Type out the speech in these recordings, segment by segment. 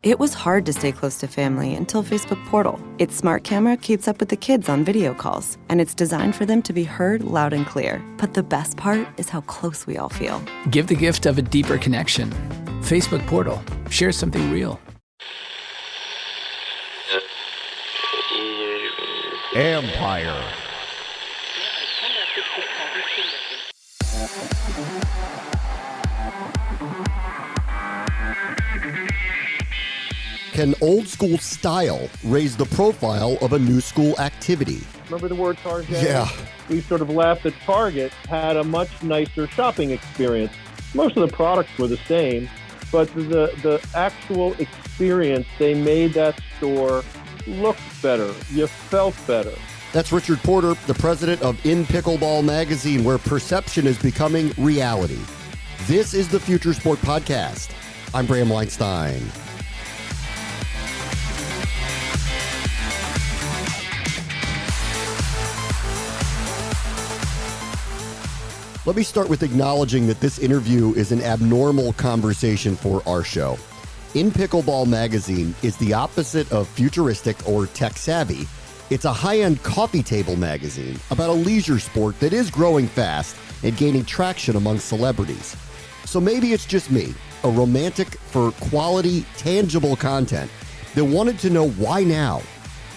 It was hard to stay close to family until Facebook Portal. Its smart camera keeps up with the kids on video calls, and it's designed for them to be heard loud and clear. But the best part is how close we all feel. Give the gift of a deeper connection. Facebook Portal. Share something real. Empire. Can old school style raise the profile of a new school activity? Remember the word Target? Yeah. We sort of laughed that Target had a much nicer shopping experience. Most of the products were the same, but the actual experience, they made that store look better. You felt better. That's Richard Porter, the president of InPickleball magazine, where perception is becoming reality. This is the Future Sport Podcast. I'm Bram Weinstein. Let me start with acknowledging that this interview is an abnormal conversation for our show. InPickleball magazine is the opposite of futuristic or tech-savvy. It's a high-end coffee table magazine about a leisure sport that is growing fast and gaining traction among celebrities. So maybe it's just me, a romantic for quality, tangible content that wanted to know why now?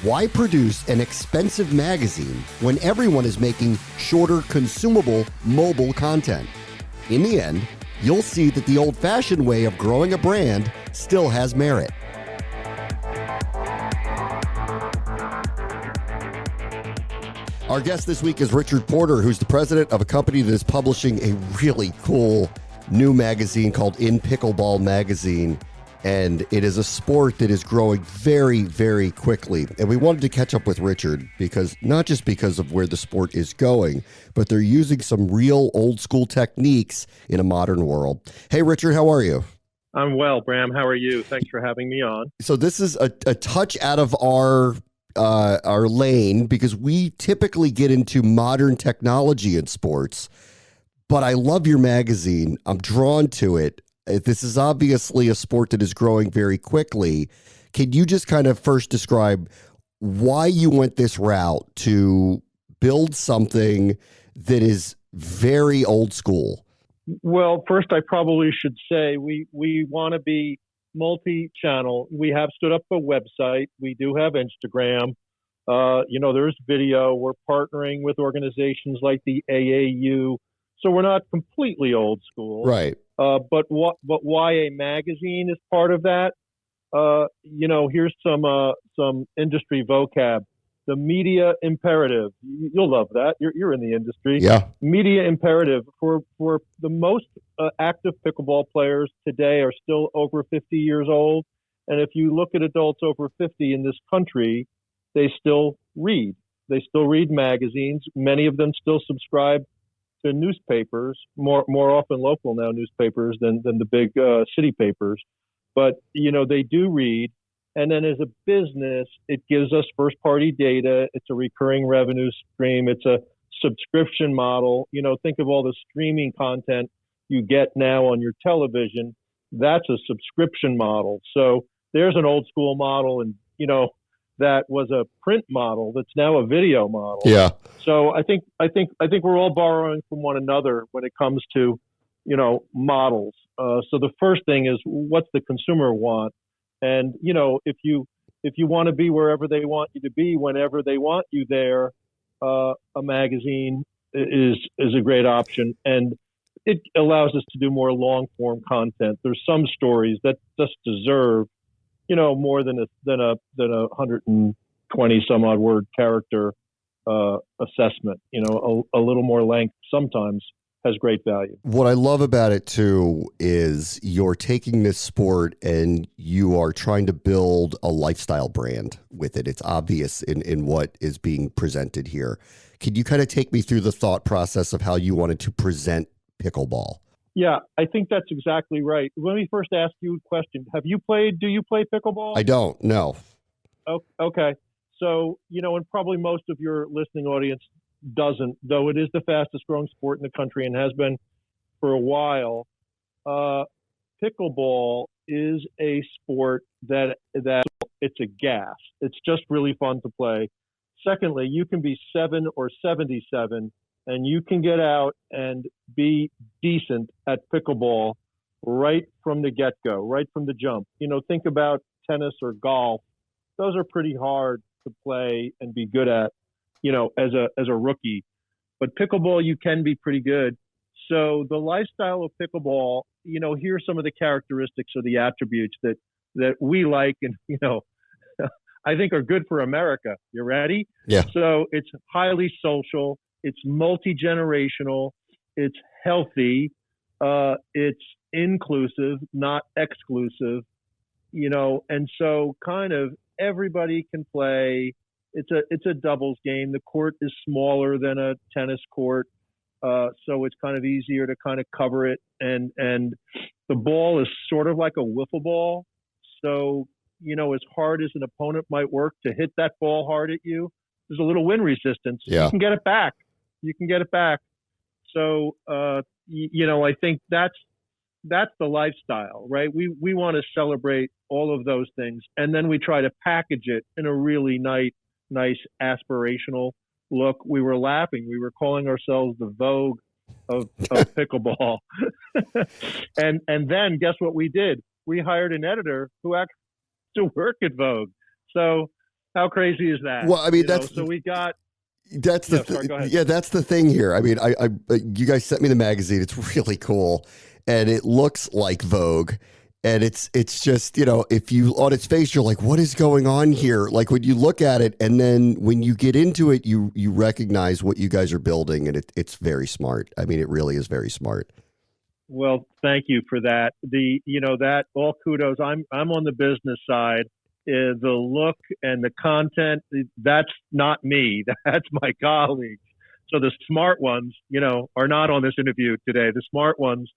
Why produce an expensive magazine when everyone is making shorter, consumable, mobile content? In the end, you'll see that the old-fashioned way of growing a brand still has merit. Our guest this week is Richard Porter, who's the president of a company that is publishing a really cool new magazine called InPickleball magazine. And it is a sport that is growing very, very quickly. And we wanted to catch up with Richard because not just because of where the sport is going, but they're using some real old school techniques in a modern world. Hey, Richard, how are you? I'm well, Bram. How are you? Thanks for having me on. So this is a touch out of our lane because we typically get into modern technology in sports. But I love your magazine. I'm drawn to it. This is obviously a sport that is growing very quickly. Can you just kind of first describe why you went this route to build something that is very old school? Well, first, I probably should say we want to be multi-channel. We have stood up a website. We do have Instagram. There's video. We're partnering with organizations like the AAU. So we're not completely old school. Right. But why a magazine is part of that? Here's some industry vocab. The media imperative. You'll love that. You're in the industry. Yeah. Media imperative for the most active pickleball players today are still over 50 years old. And if you look at adults over 50 in this country, they still read. They still read magazines. Many of them still subscribe to newspapers, more often local now newspapers than the big city papers. But, they do read. And then as a business, it gives us first-party data. It's a recurring revenue stream. It's a subscription model. Think of all the streaming content you get now on your television. That's a subscription model. So there's an old school model and, that was a print model that's now a video model. Yeah. So I think we're all borrowing from one another when it comes to, models. So the first thing is what's the consumer want? And, if you want to be wherever they want you to be, whenever they want you there, a magazine is a great option. And it allows us to do more long form content. There's some stories that just deserve more than a 120 some odd word character assessment. A little more length sometimes has great value. What I love about it too is you're taking this sport and you are trying to build a lifestyle brand with it. It's obvious in what is being presented here. Can you kind of take me through the thought process of how you wanted to present pickleball? Yeah, I think that's exactly right. Let me first ask you a question. Do you play pickleball? I don't, no. Oh, okay. So, and probably most of your listening audience doesn't, though it is the fastest growing sport in the country and has been for a while. Pickleball is a sport that it's a gas. It's just really fun to play. Secondly, you can be 7 or 77 and you can get out and be decent at pickleball right from the get-go, right from the jump. Think about tennis or golf. Those are pretty hard to play and be good at, as a rookie. But pickleball, you can be pretty good. So the lifestyle of pickleball, here's some of the characteristics or the attributes that we like and, I think are good for America. You ready? Yeah. So it's highly social. It's multi-generational. It's healthy. It's inclusive, not exclusive, and so kind of everybody can play. It's a doubles game. The court is smaller than a tennis court. So it's kind of easier to kind of cover it. And the ball is sort of like a wiffle ball. So, as hard as an opponent might work to hit that ball hard at you, there's a little wind resistance. Yeah. You can get it back. So, I think that's the lifestyle, right? We want to celebrate all of those things. And then we try to package it in a really nice aspirational look. We were laughing. We were calling ourselves the Vogue of pickleball. and then guess what we did? We hired an editor who actually to work at Vogue. So how crazy is that? Well, I mean, so we got. That's the go ahead. Yeah, that's the thing here. I mean, I you guys sent me the magazine. It's really cool, and it looks like Vogue. And it's just, if you on its face, you're like, what is going on here? Like when you look at it and then when you get into it, you recognize what you guys are building, and it's very smart. I mean, it really is very smart. Well, thank you for that. That all kudos. I'm on the business side. The look and the content, that's not me. That's my colleagues. So the smart ones, are not on this interview today. The smart ones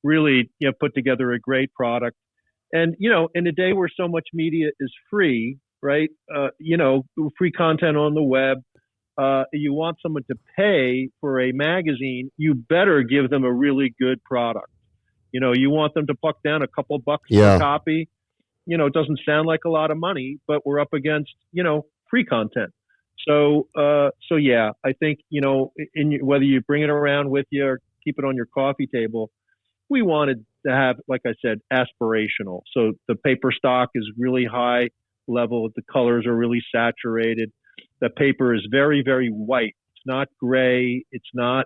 really, put together a great product. And, in a day where so much media is free, right? Free content on the web. You want someone to pay for a magazine, you better give them a really good product. You want them to pluck down a couple bucks per copy. It doesn't sound like a lot of money, but we're up against, free content. So yeah, I think, whether you bring it around with you or keep it on your coffee table, we wanted to have, like I said, aspirational. So the paper stock is really high level. The colors are really saturated. The paper is very, very white. It's not gray. It's not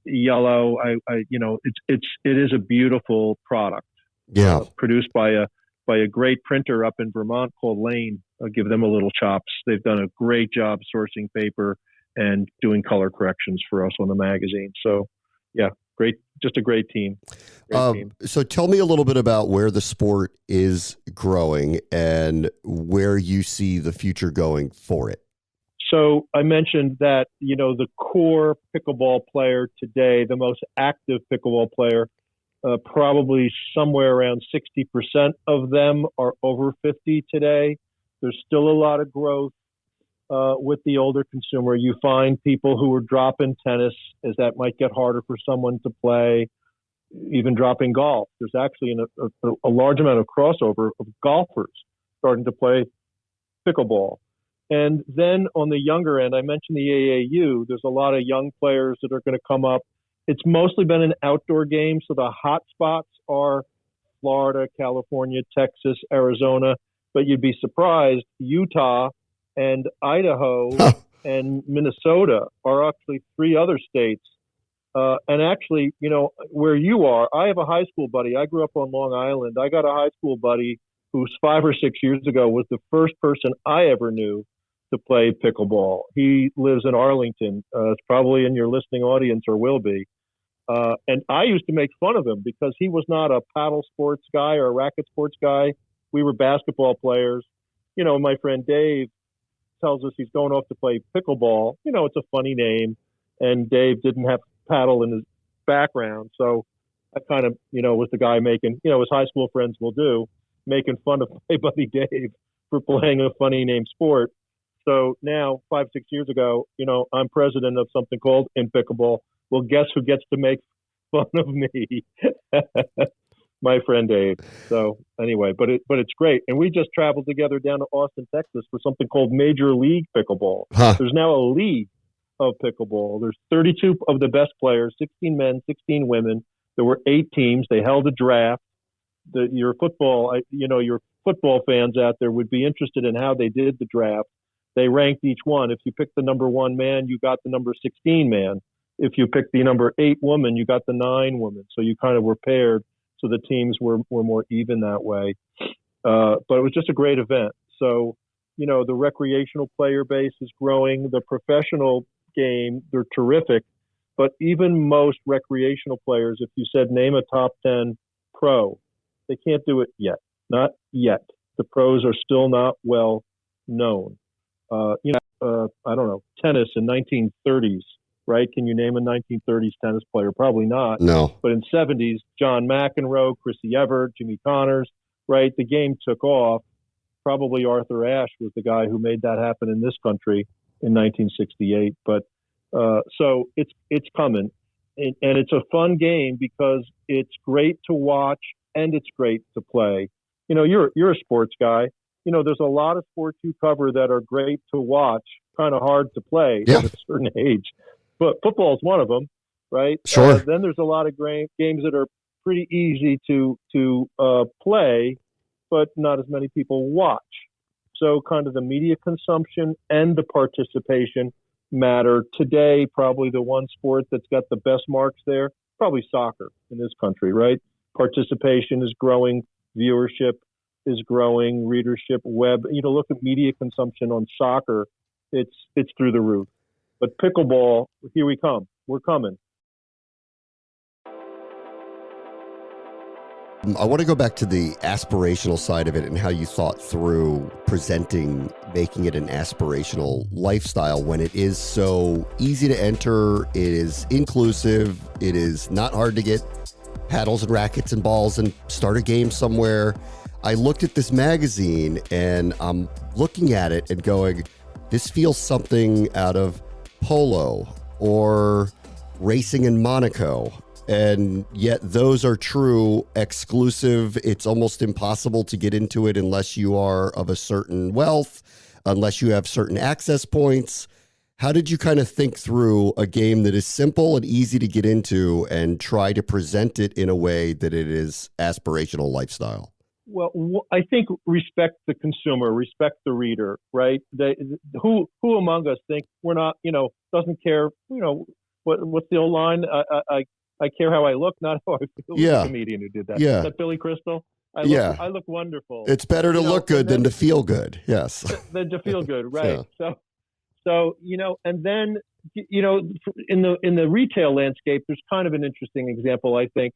yellow. It is a beautiful product. Yeah. Produced by a great printer up in Vermont called Lane. I'll give them a little chops. They've done a great job sourcing paper and doing color corrections for us on the magazine. So yeah, great. Just a great team. So tell me a little bit about where the sport is growing and where you see the future going for it. So I mentioned that, the core pickleball player today, the most active pickleball player, probably somewhere around 60% of them are over 50 today. There's still a lot of growth with the older consumer. You find people who are dropping tennis, as that might get harder for someone to play, even dropping golf. There's actually a large amount of crossover of golfers starting to play pickleball. And then on the younger end, I mentioned the AAU. There's a lot of young players that are going to come up. It's mostly been an outdoor game, so the hot spots are Florida, California, Texas, Arizona. But you'd be surprised, Utah and Idaho and Minnesota are actually three other states. And actually, where you are, I have a high school buddy. I grew up on Long Island. I got a high school buddy who's 5 or 6 years ago was the first person I ever knew to play pickleball. He lives in Arlington. It's probably in your listening audience or will be. And I used to make fun of him because he was not a paddle sports guy or a racket sports guy. We were basketball players. My friend Dave tells us he's going off to play pickleball. It's a funny name. And Dave didn't have paddle in his background. So I kind of, was the guy making, as high school friends will do, making fun of my buddy Dave for playing a funny name sport. So now, 5, 6 years ago, I'm president of something called InPickleball. Well, guess who gets to make fun of me? My friend Abe. So anyway, but it's great. And we just traveled together down to Austin, Texas for something called Major League Pickleball. Huh. There's now a league of pickleball. There's 32 of the best players, 16 men, 16 women. There were 8 teams. They held a draft. Your football fans out there would be interested in how they did the draft. They ranked each one. If you picked the number 1 man, you got the number 16 man. If you picked the number 8 woman, you got the 9 woman. So you kind of were paired. So the teams were more even that way. But it was just a great event. So, the recreational player base is growing. The professional game, they're terrific. But even most recreational players, if you said name a top 10 pro, they can't do it yet. Not yet. The pros are still not well known. I don't know, tennis in 1930s. Right? Can you name a 1930s tennis player? Probably not. No. But in 70s, John McEnroe, Chrissy Evert, Jimmy Connors, right? The game took off. Probably Arthur Ashe was the guy who made that happen in this country in 1968. But so it's coming. And it's a fun game because it's great to watch and it's great to play. You're a sports guy. There's a lot of sports you cover that are great to watch, kind of hard to play at a certain age. But football is one of them, right? Sure. Then there's a lot of games that are pretty easy to play, but not as many people watch. So kind of the media consumption and the participation matter. Today, probably the one sport that's got the best marks there, probably soccer in this country, right? Participation is growing, viewership is growing, readership, web. Look at media consumption on soccer. It's through the roof. But pickleball, here we come. We're coming. I want to go back to the aspirational side of it and how you thought through making it an aspirational lifestyle when it is so easy to enter, it is inclusive, it is not hard to get paddles and rackets and balls and start a game somewhere. I looked at this magazine and I'm looking at it and going, this feels something out of polo or racing in Monaco. And yet those are true, exclusive. It's almost impossible to get into it unless you are of a certain wealth, unless you have certain access points. How did you kind of think through a game that is simple and easy to get into and try to present it in a way that it is aspirational lifestyle? Well, I think respect the consumer, respect the reader, right? Who among us think we're not, doesn't care, what's the old line? I care how I look, not how I feel. Yeah. The comedian who did that. Yeah. Is that Billy Crystal? I look wonderful. It's better to look good than to feel good. Yes. Than to feel good, right? Yeah. So and then in the retail landscape, there's kind of an interesting example, I think.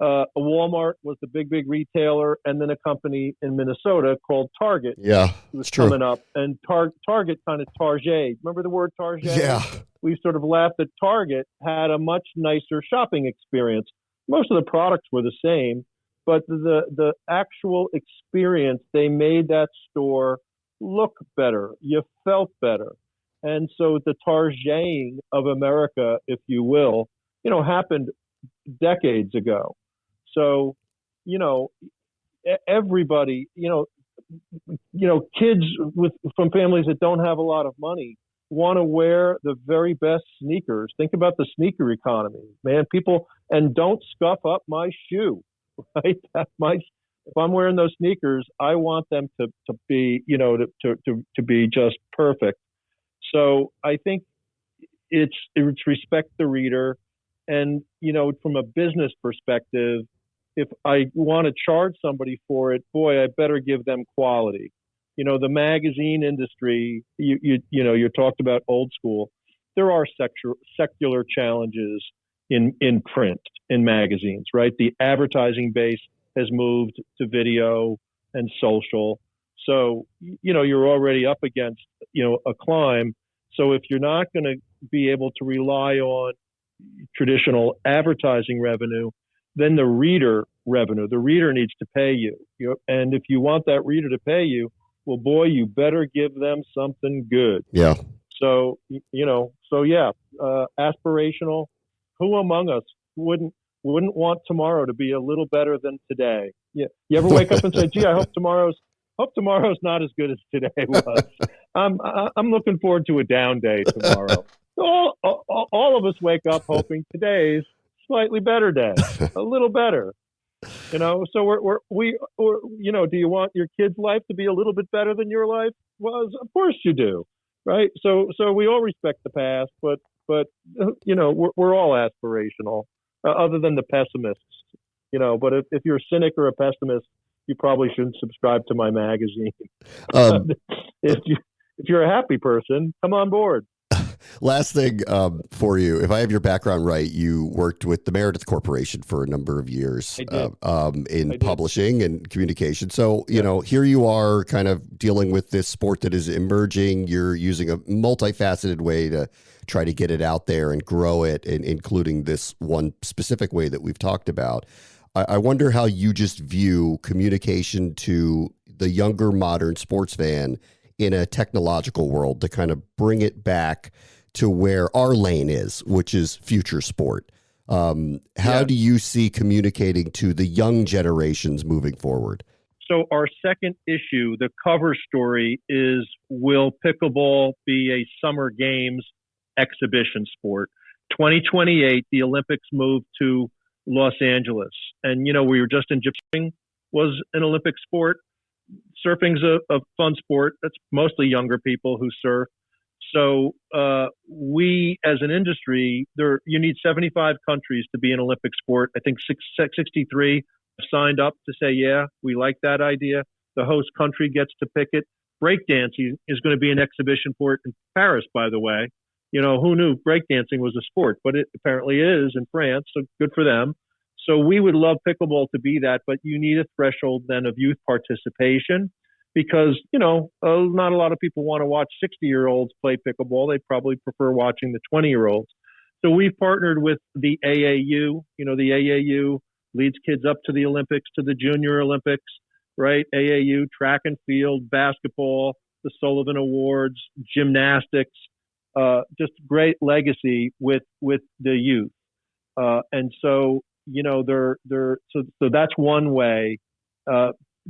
Walmart was the big retailer, and then a company in Minnesota called Target. Yeah, was true. Coming up, and Target kind of Target. Remember the word Target? Yeah. We sort of laughed that Target had a much nicer shopping experience. Most of the products were the same, but the actual experience, they made that store look better. You felt better. And so the Targeting of America, if you will, happened decades ago. So, everybody, kids from families that don't have a lot of money want to wear the very best sneakers. Think about the sneaker economy, man. People, and don't scuff up my shoe, right? If I'm wearing those sneakers, I want them to be, to be just perfect. So I think it's respect the reader. And, from a business perspective, if I want to charge somebody for it, boy, I better give them quality. The magazine industry, you talked about old school. There are secular challenges in print, in magazines, right? The advertising base has moved to video and social. So, you're already up against, a climb. So if you're not going to be able to rely on traditional advertising revenue, then the reader needs to pay you. And if you want that reader to pay you, well, boy, you better give them something good. Yeah. So, aspirational. Who among us wouldn't wouldn't want tomorrow to be a little better than today. You ever wake up and say, gee, I hope tomorrow's not as good as today was. I'm looking forward to a down day tomorrow. All of us wake up hoping today's slightly better day, a little better. So we do you want your kid's life to be a little bit better than your life was? Of course you do, right? So we all respect the past, but we're all aspirational, other than the pessimists, But if you're a cynic or a pessimist, you probably shouldn't subscribe to my magazine. If you're a happy person, come on board. Last thing for you, if I have your background right, you worked with the Meredith Corporation for a number of years in publishing and communication. So, here you are kind of dealing with this sport that is emerging. You're using a multifaceted way to try to get it out there and grow it, and including this one specific way that we've talked about. I wonder how you just view communication to the younger modern sports fan in a technological world to kind of bring it back to where our lane is, which is future sport. How do you see communicating to the young generations moving forward? So our second issue, the cover story, is will pickleball be a summer games exhibition sport? 2028, the Olympics move to Los Angeles. And, we were just in Japan, was an Olympic sport. Surfing's a fun sport. That's mostly younger people who surf. So we, as an industry, you need 75 countries to be an Olympic sport. I think 63 signed up to say, yeah, we like that idea. The host country gets to pick it. Breakdancing is going to be an exhibition sport in Paris, by the way. Who knew breakdancing was a sport? But it apparently is in France, so good for them. So we would love pickleball to be that, but you need a threshold then of youth participation because, not a lot of people want to watch 60-year-olds play pickleball. They probably prefer watching the 20-year-olds. So we've partnered with the AAU. The AAU leads kids up to the Olympics, to the Junior Olympics, right? AAU, track and field, basketball, the Sullivan Awards, gymnastics, just great legacy with the youth. And so, so that's one way,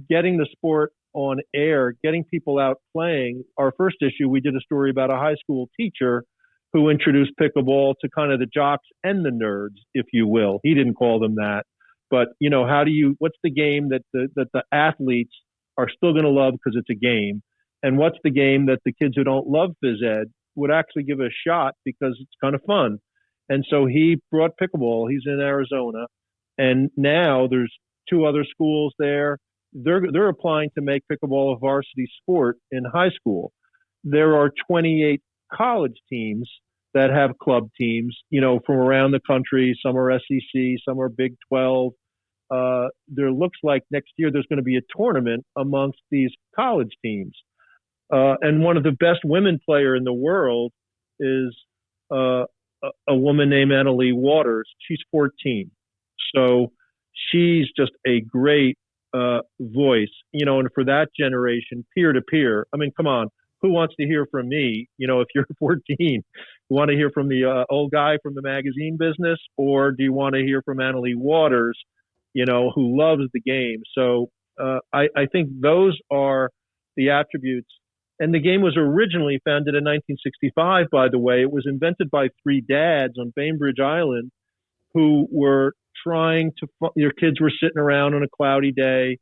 getting the sport on air, getting people out playing. Our first issue, we did a story about a high school teacher who introduced pickleball to kind of the jocks and the nerds, if you will. He didn't call them that, but what's the game that the athletes are still going to love because it's a game? And what's the game that the kids who don't love phys ed would actually give a shot because it's kind of fun? And so he brought pickleball. He's in Arizona. And now there's 2 other schools there. They're applying to make pickleball a varsity sport in high school. There are 28 college teams that have club teams, from around the country. Some are SEC, some are Big 12. There looks like next year there's going to be a tournament amongst these college teams. And one of the best women player in the world is a woman named Annalie Waters. She's 14. So she's just a great voice, and for that generation, peer to peer. I mean, come on, who wants to hear from me? If you're 14, you want to hear from the old guy from the magazine business, or do you want to hear from Annalie Waters, who loves the game? So I think those are the attributes. And the game was originally founded in 1965, by the way. It was invented by 3 dads on Bainbridge Island who were trying to, their kids were sitting around on a cloudy day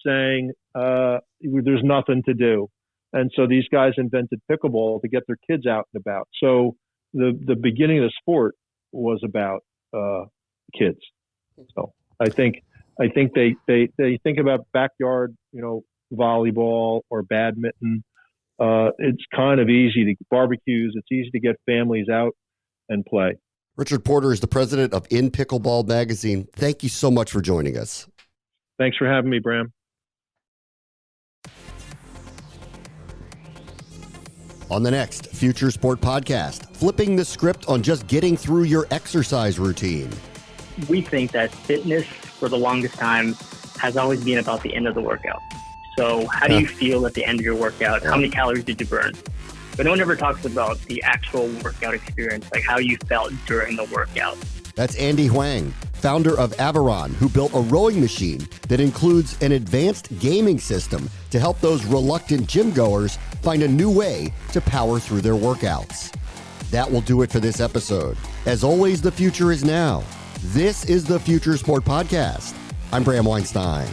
saying, there's nothing to do. And so these guys invented pickleball to get their kids out and about. So the beginning of the sport was about kids. So I think they think about backyard, volleyball or badminton. It's kind of easy to barbecues. It's easy to get families out and play. Richard Porter is the president of InPickleball magazine. Thank you so much for joining us. Thanks for having me, Bram. On the next Future Sport podcast, flipping the script on just getting through your exercise routine. We think that fitness for the longest time has always been about the end of the workout. So how do you feel at the end of your workout? How many calories did you burn? But no one ever talks about the actual workout experience, like how you felt during the workout. That's Andy Huang, founder of Averon, who built a rowing machine that includes an advanced gaming system to help those reluctant gym goers find a new way to power through their workouts. That will do it for this episode. As always, the future is now. This is the Future Sport Podcast. I'm Bram Weinstein.